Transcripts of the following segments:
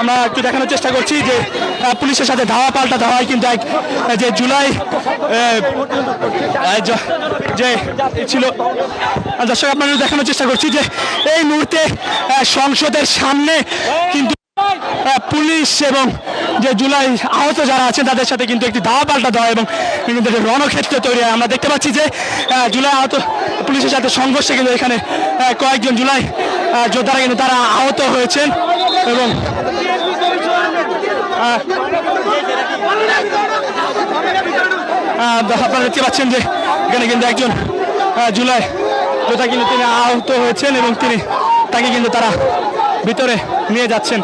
আমরা একটু দেখানোর চেষ্টা করছি যে পুলিশের সাথে ধাওয়া পাল্টা ধাওয়ায় কিন্তু এক যে জুলাই যে ছিল। দর্শক আপনাদের দেখানোর চেষ্টা করছি যে এই মুহূর্তে সংসদের সামনে কিন্তু পুলিশ এবং যে জুলাই আহত যারা আছেন তাদের সাথে কিন্তু একটি ধাওয়া পাল্টা দেওয়া এবং কিন্তু রণক্ষেত্র তৈরি হয়। আমরা দেখতে পাচ্ছি যে জুলাই আহত পুলিশের সাথে সংঘর্ষে কিন্তু এখানে কয়েকজন জুলাই যোদ্ধারা কিন্তু তারা আহত হয়েছেন এবং আপনারা দেখতে পাচ্ছেন যে এখানে কিন্তু একজন জুলাই যোদ্ধা কিন্তু তিনি আহত হয়েছেন এবং তাকে কিন্তু তারা ভিতরে নিয়ে যাচ্ছেন।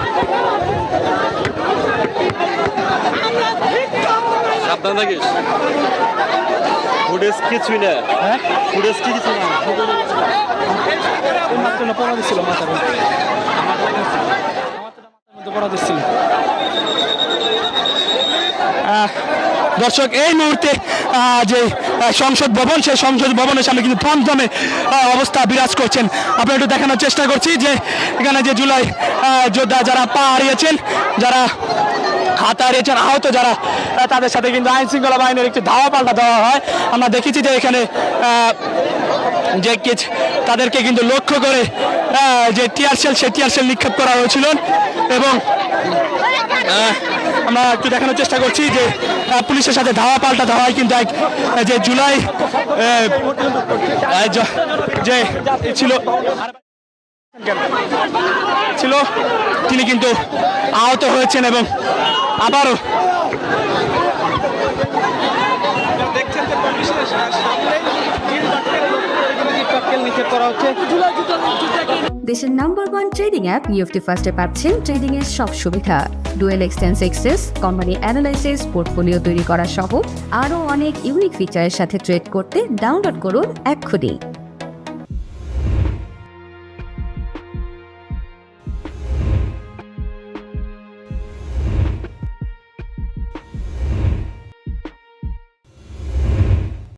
সাবধান থাকিস, ফুটেজ কিছুই না, ফুটেজ কিছু না, পড়া দিচ্ছিল মাথার মধ্যে পড়া দিচ্ছিল। দর্শক এই মুহূর্তে যে সংসদ ভবন সেই সংসদ ভবনের সামনে কিন্তু থমথমে অবস্থা বিরাজ করছেন। আমরা একটু দেখানোর চেষ্টা করছি যে এখানে যে জুলাই যোদ্ধা যারা পা হারিয়েছেন, যারা হাত হারিয়েছেন, আহত যারা তাদের সাথে কিন্তু আইন শৃঙ্খলা বাহিনীর একটি ধাওয়া পাল্টা দেওয়া হয়। আমরা দেখেছি যে এখানে যে তাদেরকে কিন্তু লক্ষ্য করে যে টিয়ার সেল সেই টিয়ার সেল নিক্ষেপ করা হয়েছিল এবং আমরা একটু দেখানোর চেষ্টা করছি যে পুলিশের সাথে ধাওয়া পাল্টা ধাওয়ায় কিন্তু এক যে জুলাই যে ছিল তিনি কিন্তু আহত হয়েছেন এবং আবারও দেশের নাম্বার 1 ট্রেডিং অ্যাপ নিফটি ফার্স্টে পাচ্ছেন ট্রেডিং এর সব সুবিধা, dual এক্সটেন্স access, company analysis, portfolio তৈরি করা সহ আরও অনেক ইউনিক ফিচারের সাথে ট্রেড করতে ডাউনলোড করুন এক্ষুনি।